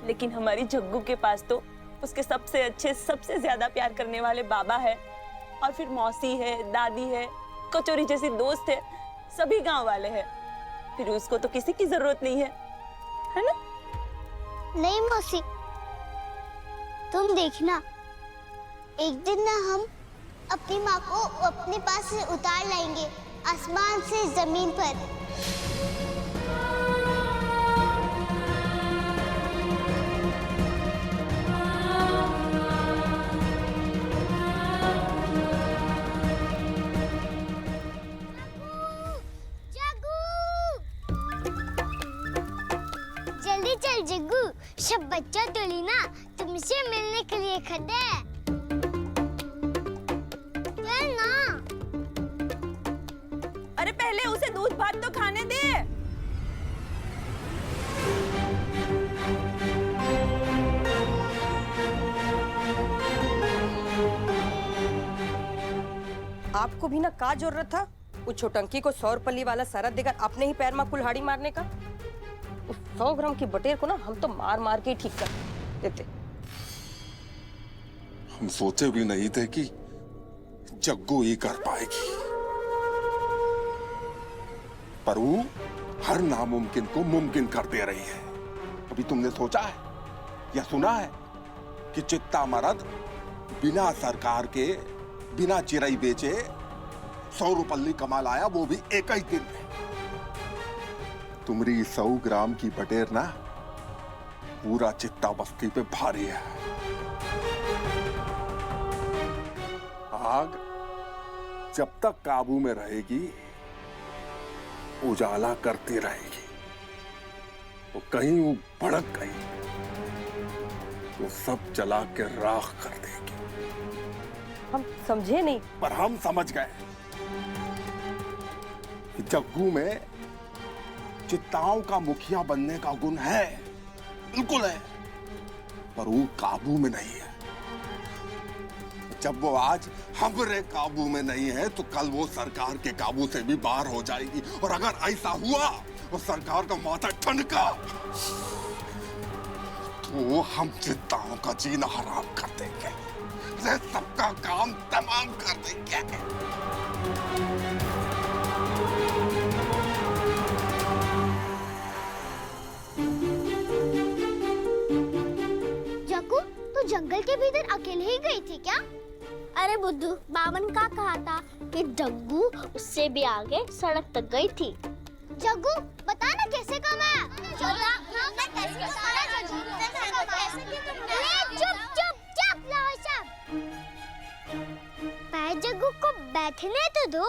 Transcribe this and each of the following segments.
लेकिन हमारी जग्गू के पास तो उसके सबसे अच्छे, सबसे ज्यादा प्यार करने वाले बाबा है, और फिर मौसी है, दादी है, कचोरी जैसी दोस्त है, सभी गांव वाले हैं। फिर उसको तो किसी की जरूरत नहीं है ना? नहीं मौसी, तुम देखना, एक दिन ना हम अपनी माँ को अपने पास से उतार लाएंगे, आसमान से जमीन पर। जल्दी चल जग्गू, सब बच्चा टोली ना तुमसे मिलने के लिए खड़े हैं। चल ना। अरे पहले उसे दूध भात तो खाने दे। आपको भी ना का जरूरत था उस छोटंकी को 100 रुपये वाला शरत देकर अपने ही पैर में कुल्हाड़ी मारने का? उस 100 ग्राम की बटेर को ना हम तो मार मार के ही ठीक कर देते। हम सोचे भी नहीं थे कि जग्गू ही कर पाएगी, पर वो हर नामुमकिन को मुमकिन कर दे रही है। अभी तुमने सोचा है या सुना है कि चित्ता मर्द बिना सरकार के, बिना चिरई बेचे 100 रुपल्ली कमा लाया, वो भी एक ही दिन में। तुम्हारी 100 ग्राम की बटेर ना पूरा चित्ता बस्ती पे भारी है। आग जब तक काबू में रहेगी उजाला करती रहेगी, वो कहीं वो भड़क गई तो सब जला के राख कर देगी। हम समझे नहीं। पर हम समझ गए कि जग्गू में चित्ताओं का मुखिया बनने का गुण है, बिल्कुल है, पर वो काबू में नहीं है। जब वो आज हमारे काबू में नहीं है तो कल वो सरकार के काबू से भी बाहर हो जाएगी, और अगर ऐसा हुआ वो सरकार का माथा ठनका तो हम चित्ताओं का जीना हराम कर देंगे, सबका काम तमाम कर देंगे। जग्गू, तू जंगल के भीतर अकेले ही गई थी क्या? अरे बुद्धू, बावन का कहा था कि जग्गू उससे भी आगे सड़क तक गई थी। जग्गू बता ना कैसे कमा? चुप चुप चुप लो सब। बैठ जग्गू को बैठने तो दो।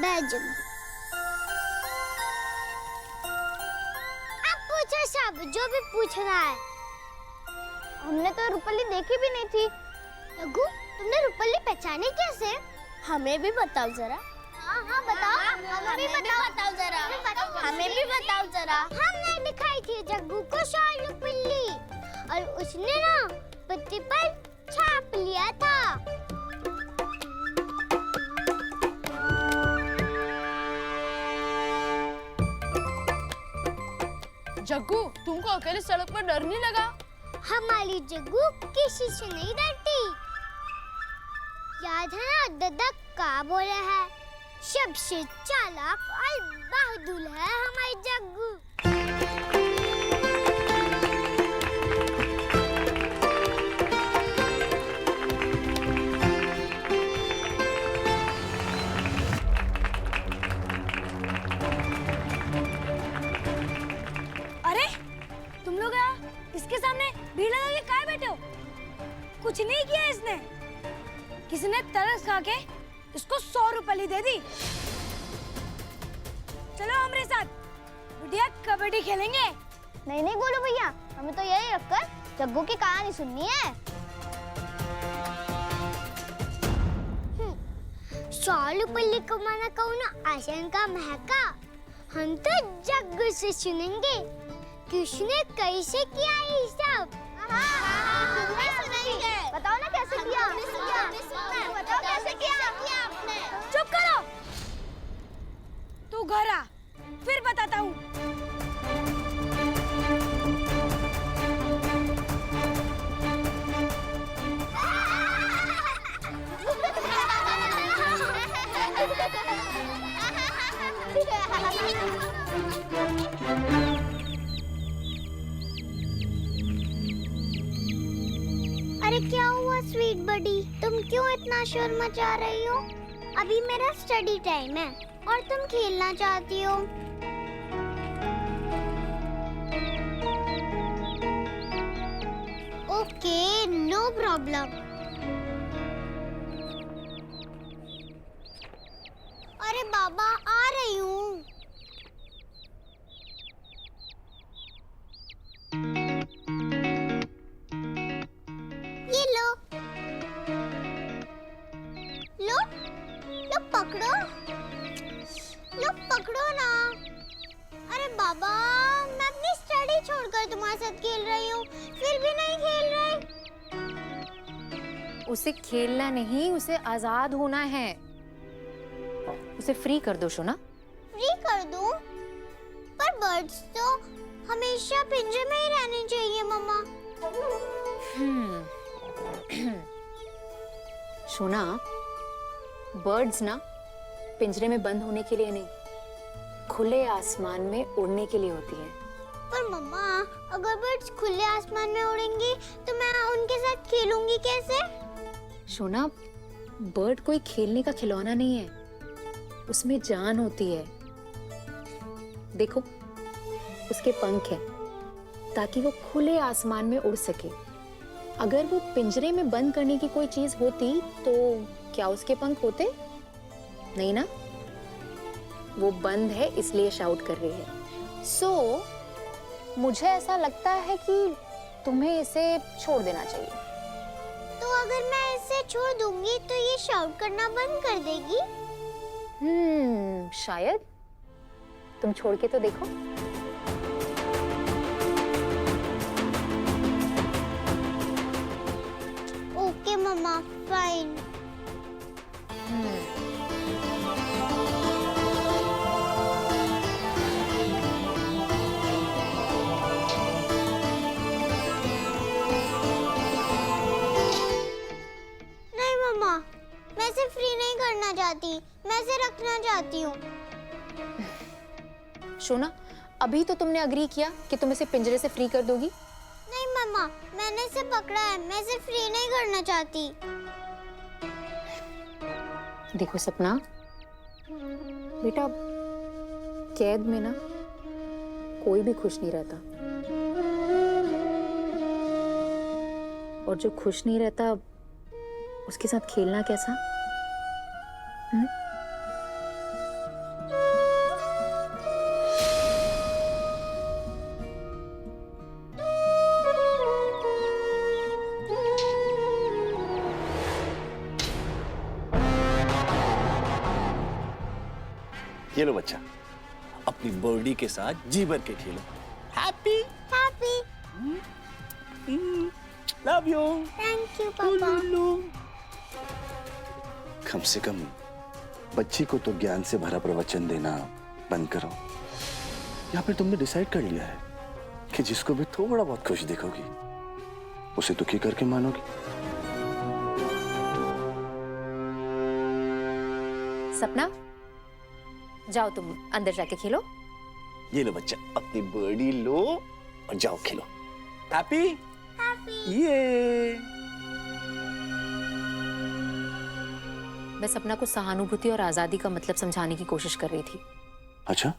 बैठ जग्गू। अब पूछो सब जो भी पूछना है। हमने तो रुपल्ली देखी भी नहीं थी। जग्गू, तुमने रुपल्ली पहचानी कैसे? हमें भी बताओ जरा। हाँ बताओ, हमें भी बताओ जरा। हमें भी बताओ जरा। हमने दिखाई थी जग्गू को शाल रुपल्ली, और उसने ना पत्ती पर छाप लिया था। जग्गू, तुमको अकेले सड़क पर डर नहीं लगा? हमारी जग्गू किसी से नहीं डरती। याद है ना दादा का बोला है, सबसे चालाक और बहादुर है हमारी जग्गू। अरे तुम लोग यहाँ इसके सामने भीड़ लगा के काहे बैठे हो? कुछ नहीं किया इसने। किसी ने तरस खा के इसको 100 रुपये दे दी। चलो हमारे साथ बुढ़िया कबड्डी खेलेंगे। नहीं नहीं गोलू भैया, हमें तो यही रखकर जग्गू की कहानी सुननी है। 100 रुपये कमाना कौन आसान काम है का? हम तो जग्गू से सुनेंगे कि उसने कैसे किया ये सब। बताओ ना कैसे किया? बताओ कैसे किया आपने? चुप करो, तू घर आ, फिर बताता हूँ। अरे क्या हुआ स्वीट बडी, तुम क्यों इतना शोर मचा रही हो? अभी मेरा स्टडी टाइम है और तुम खेलना चाहती हो। Okay, no problem. अरे बाबा, आ रही हूँ। ये लो लो लो, पकड़ो लो, पकड़ो ना। अरे बाबा, मैं अपनी स्टडी छोड़कर तुम्हारे साथ खेल रही हूँ, फिर भी नहीं खेल रहे। उसे खेलना नहीं, उसे आजाद होना है। उसे फ्री कर दो शोना। फ्री कर दूं? पर बर्ड्स तो हमेशा पिंजरे में ही रहने चाहिए मम्मा। शोना, बर्ड्स ना पिंजरे में बंद होने के लिए नहीं, खुले आसमान में उड़ने के लिए होती है। पर मम्मा, अगर बर्ड्स खुले आसमान में उड़ेंगी तो मैं उनके साथ खेलूंगी कैसे? शोना, बर्ड कोई खेलने का खिलौना नहीं है, उसमें जान होती है। देखो, उसके पंख हैं ताकि वो खुले आसमान में उड़ सके। अगर वो पिंजरे में बंद करने की कोई चीज होती तो क्या उसके पंख होते? नहीं ना। वो बंद है इसलिए शाउट कर रही है। सो मुझे ऐसा लगता है कि तुम्हें इसे छोड़ देना चाहिए। तो अगर मैं इसे छोड़ दूंगी तो ये शाउट करना बंद कर देगी? शायद। तुम छोड़ के तो देखो। ओके मम्मा, फाइन। नहीं मम्मा, मैं इसे फ्री नहीं करना चाहती, मैं इसे रखना चाहती हूँ। शोना, अभी तो तुमने अग्री किया कि तुम इसे पिंजरे से फ्री कर दोगी। नहीं मम्मा, मैंने इसे पकड़ा है, मैं इसे फ्री नहीं करना चाहती। देखो सपना, बेटा, कैद में ना कोई भी खुश नहीं रहता, और जो खुश नहीं रहता उसके साथ खेलना कैसा? ये लो बच्चा, अपनी बॉडी के साथ जी भर के खेलो। Happy happy. Love you. Thank you पापा। कम से कम बच्ची को तो ज्ञान से भरा प्रवचन देना बंद करो। या फिर तुमने डिसाइड कर लिया है कि जिसको भी थोड़ा बहुत खुश देखोगी उसे दुखी करके मानोगी? सपना, जाओ तुम अंदर जाके खेलो। ये लो बच्चा, अपनी बॉडी लो और जाओ खेलो। Happy happy. ये मैं सपना को सहानुभूति और आजादी का मतलब समझाने की कोशिश कर रही थी। अच्छा,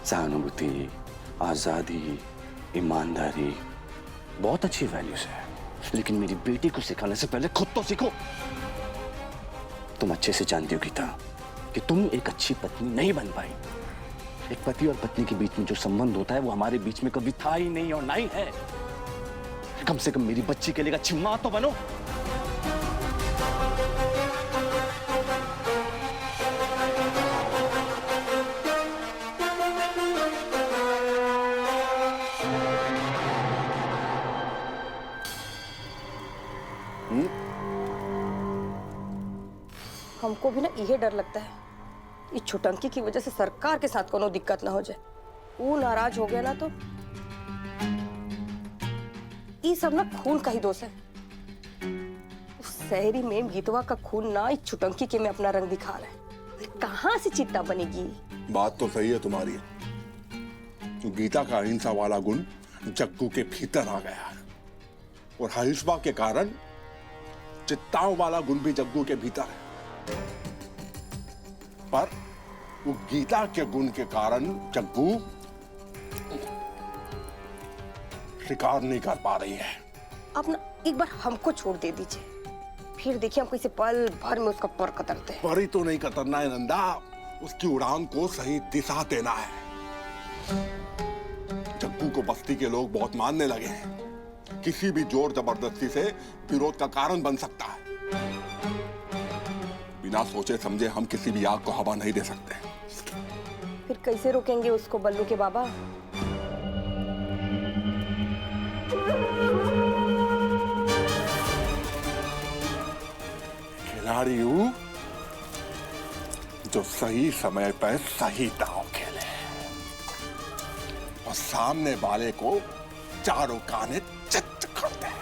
सहानुभूति, आजादी, ईमानदारी बहुत अच्छी वैल्यूज है, लेकिन मेरी बेटी को सिखाने से पहले खुद तो सीखो। तुम अच्छे से जानती हो गीता कि तुम एक अच्छी पत्नी नहीं बन पाई। एक पति और पत्नी के बीच में जो संबंध होता है वो हमारे बीच में कभी था ही नहीं और ना ही है। कम से कम मेरी बच्ची के लिए अच्छी मां तो बनो। हमको भी ना यही डर लगता है, इस छुटंकी की वजह से सरकार के साथ कोनो दिक्कत ना हो जाए। वो नाराज हो गया ना तो ये सब ना खून का ही दोष है। उस शहरी में गीतवा का खून ना इस छुटंकी के में अपना रंग दिखा रहा है। कहाँ से चित्ता बनेगी? बात तो सही है तुम्हारी। गीता का अहिंसा वाला गुण जग्गू के भीतर आ गया है। और हाइस्मा के कारण चित्ताओं वाला गुण भी जग्गू के भीतर है, पर वो गीता के गुण के कारण जग्गू शिकार नहीं कर पा रही है। आप ना एक बार हमको छोड़ दे दीजिए, फिर देखिए हम कैसे पल भर में उसका पर कतरते हैं। पर ही तो नहीं कतरना है नंदा, उसकी उड़ान को सही दिशा देना है। जग्गू को बस्ती के लोग बहुत मानने लगे हैं, किसी भी जोर जबरदस्ती से विरोध का कारण बन सकता है। बिना सोचे समझे हम किसी भी आग को हवा नहीं दे सकते। फिर कैसे रोकेंगे उसको बल्लू के बाबा? खिलाड़ी हूं जो सही समय पर सही दांव खेले और सामने वाले को चारों काने चित्त कर दे।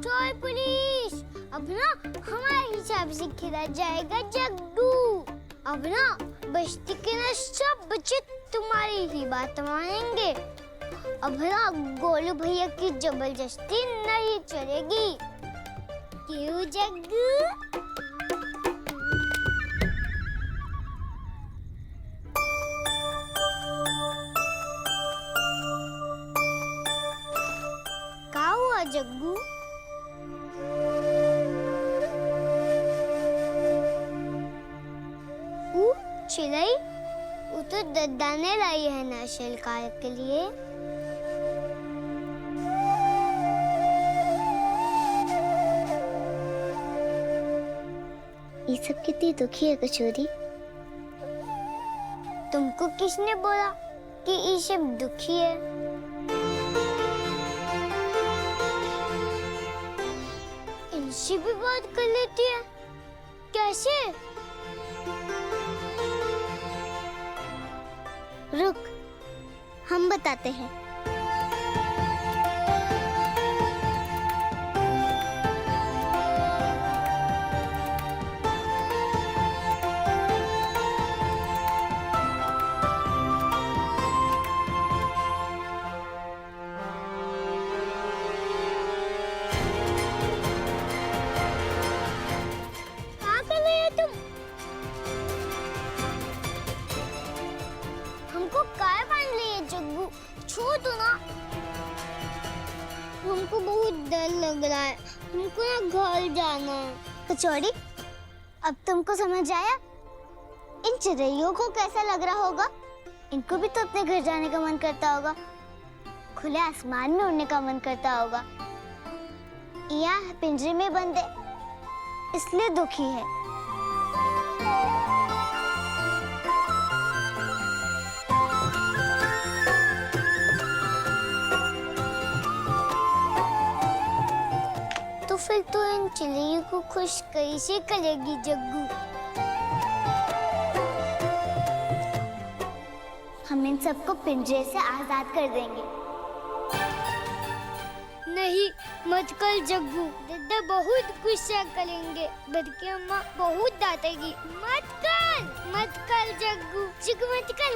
चोर पुलिस, अब ना हमारे हिसाब से खेला जाएगा जग्गू। अब ना बस्ती के ना सब बच्चे तुम्हारी ही बात मानेंगे। अब ना गोलू भैया की जबरदस्ती नहीं चलेगी। क्यों जग्गू? क्या हुआ जग्गू? चिलाई, वो तो दद्दा ने लाई है नेशनल कार के लिए। ये सब कितनी दुखी है कचौरी। तुमको किसने बोला कि ये सब दुखी है? इनसे भी बात कर लेती है, कैसे? रुक, हम बताते हैं। क्या कर रहे हो तुम? हमको काय बांध लिए जग्गू, छोड़ दो ना। हमको बहुत डर लग रहा है, हमको ना घर जाना है। कचौड़ी, अब तुमको समझ आया इन चिड़ैयों को कैसा लग रहा होगा? इनको भी तो अपने घर जाने का मन करता होगा, खुले आसमान में उड़ने का मन करता होगा। यहाँ पिंजरे में बंद है, इसलिए दुखी है। तो फिर तो इन चिड़ियों को खुश कैसे करेगी जग्गू? हम इन सबको पिंजरे से आजाद कर देंगे। नहीं, मत कर जग्गू, दद्दा बहुत गुस्सा करेंगे, बल्कि अम्मा बहुत डांटेगी। मत कर जग्गू, जग्गू मत कर।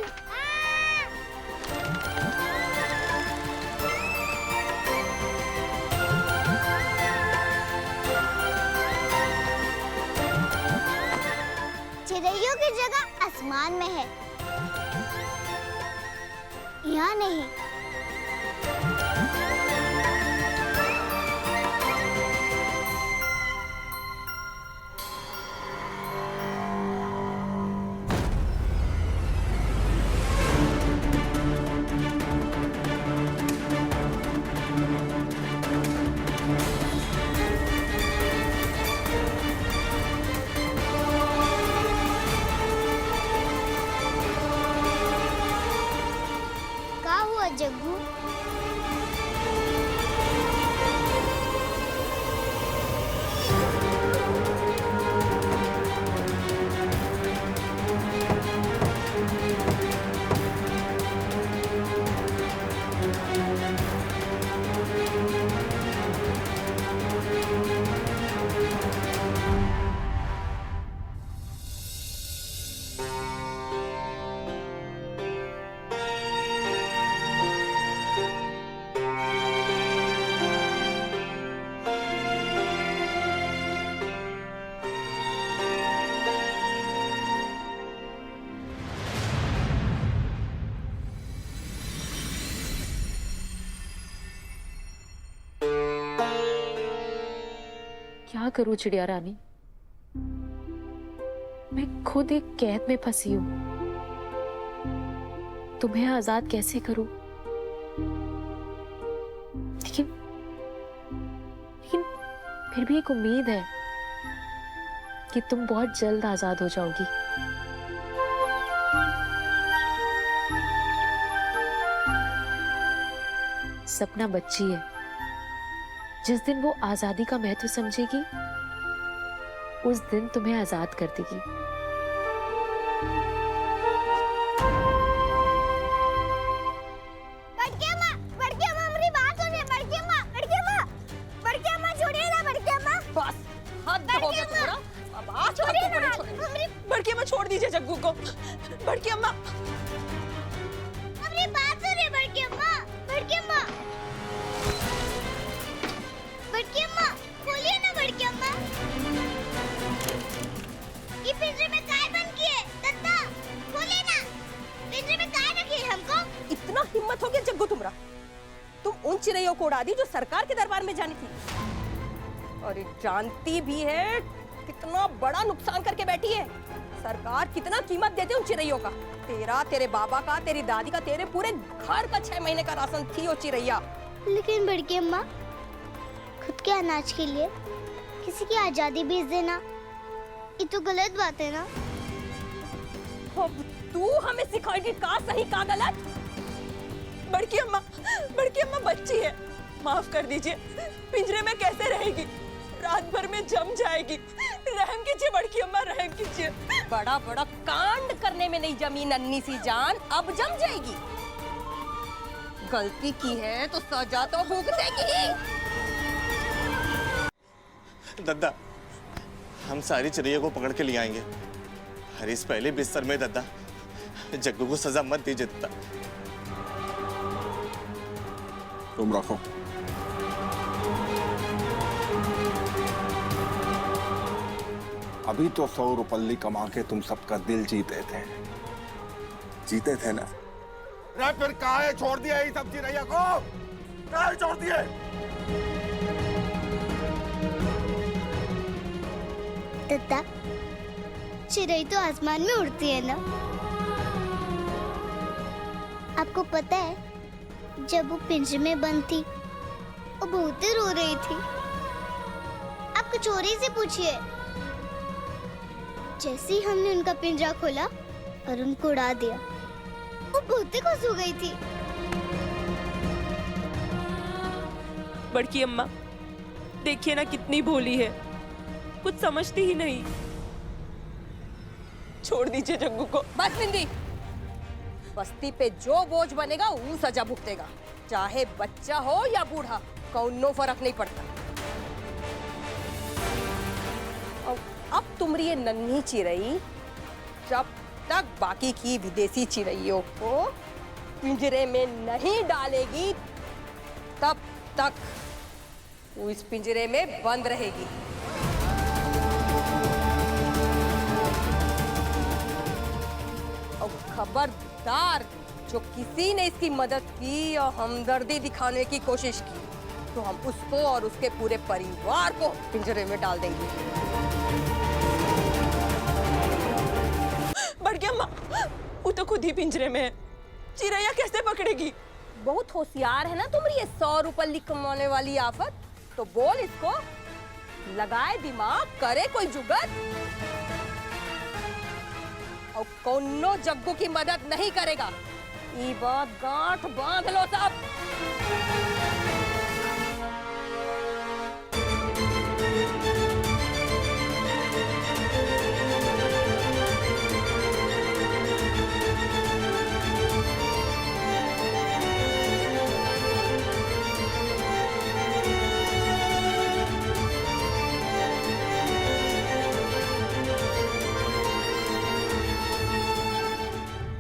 चिड़ैयों की जगह आसमान में है, यहाँ नहीं। क्या करूं चिड़िया रानी, मैं खुद एक कैद में फंसी हूं। तुम्हें आजाद कैसे करूं? लेकिन फिर भी एक उम्मीद है कि तुम बहुत जल्द आजाद हो जाओगी। सपना बच्ची है, जिस दिन वो आजादी का महत्व समझेगी उस दिन तुम्हें आजाद कर देगी। बड़की अम्मा मेरी बात सुनिए। बड़की अम्मा छोड़िए ना। बड़की अम्मा बस हद हो गया तुम्हारा। अब आज छोड़िए ना। बड़की अम्मा छोड़ दीजिए जग्गू को। बड़की अम्मा मेरी बात सुनिए। बड़की अम्मा खोलिए ना। बड़की अम्मा ये पिंजरे में काय बंद किए? दत्ता खोलिए ना। पिंजरे में काय रखी है हमको? इतना हिम्मत हो गया जग्गू तुम्हारा, तुम उन चिड़ैयों को उड़ा दी जो सरकार के दरबार में जानी थी। और ये जानती भी है कितना बड़ा नुकसान करके बैठी है। सरकार कितना कीमत देती है उन चिड़ैयों का। तेरा, तेरे बाबा का, तेरी दादी का, तेरे पूरे घर का 6 महीने का राशन थी वो चिड़ैया। लेकिन बड़की अम्मा खुद के अनाज के लिए किसी की आजादी बेच देना, ये तो गलत बात है ना। अब तू हमें सिखाएगी का सही का गलत। बड़की अम्मा बच्ची है, माफ कर दीजिए। पिंजरे में कैसे रहेगी? रात भर में जम जाएगी। रहम कीजिए बड़की अम्मा, रहम कीजिए। बड़ा बड़ा कांड करने में नहीं जमी नन्ही सी जान, अब जम जाएगी। गलती की है तो सजा तो भुगतेगी। दद्दा, हम सारी चिड़िया को पकड़ के ले आएंगे। हर इस पहले बिस्तर में दद्दा, जग्गू को सजा मत दीजिए दद्दा। तुम रखो। अभी तो 100 रुपल्ली कमा के तुम सबका दिल जीते थे ना? अरे फिर काहे छोड़ दिया ये सब चिड़ैया को? काहे छोड़ दिए? दत्ता चिड़ै तो आसमान में उड़ती है ना। आपको पता है जब वो पिंजरे में बंद थी वो बहुत रो रही थी। आप कुछ और ही से पूछिए। जैसे ही हमने उनका पिंजरा खोला और उनको उड़ा दिया, वो बहुत ही खुश हो गई थी। बड़की अम्मा देखिए ना कितनी भोली है, कुछ समझती ही नहीं। छोड़ दीजिए जग्गू को। बस बिंदी, बस्ती पे जो बोझ बनेगा वो सजा भुगतेगा, चाहे बच्चा हो या बूढ़ा, कौनो फर्क नहीं पड़ता। अब तुम्हारी ये नन्ही चिड़ै जब तक बाकी की विदेशी चिड़ैयों को पिंजरे में नहीं डालेगी तब तक वो इस पिंजरे में बंद रहेगी। और खबरदार जो किसी ने इसकी मदद की और हमदर्दी दिखाने की कोशिश की तो हम उसको और उसके पूरे परिवार को पिंजरे में डाल देंगे। बड़की अम्मा वो तो खुद ही पिंजरे में है, चिड़ैया कैसे पकड़ेगी? बहुत होशियार है ना तुम्हारी ये 100 रुपये कमाने वाली आफत। तो बोल इसको, लगाए दिमाग, करे कोई जुगत। और कोनो जग्गू की मदद नहीं करेगा, ये बात गांठ बांध लो सब।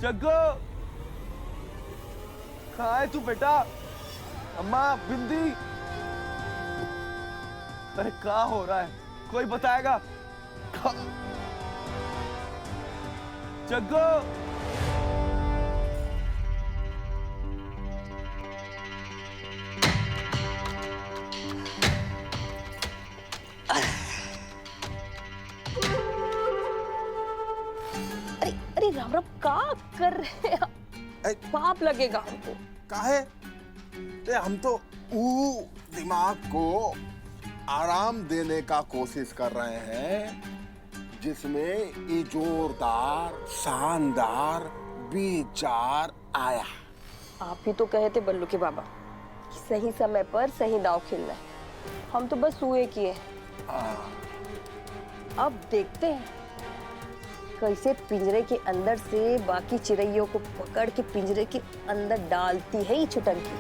जग्गू कहाँ है तू बेटा? अम्मा, बिंदी, अरे क्या हो रहा है? कोई बताएगा? जग्गू, अरे अरे राम राम, का कर रहे हैं? पाप लगेगा हमको। काहे? हम तो ऊ दिमाग को आराम देने का कोशिश कर रहे हैं जिसमें ये जोरदार शानदार विचार आया। आप ही तो कहे थे बल्लू के बाबा कि सही समय पर सही दाव खेलना है। हम तो बस हुए किए। अब देखते हैं कैसे पिंजरे के अंदर से बाकी चिड़ैयों को पकड़ के पिंजरे के अंदर डालती है ये छुटंकी।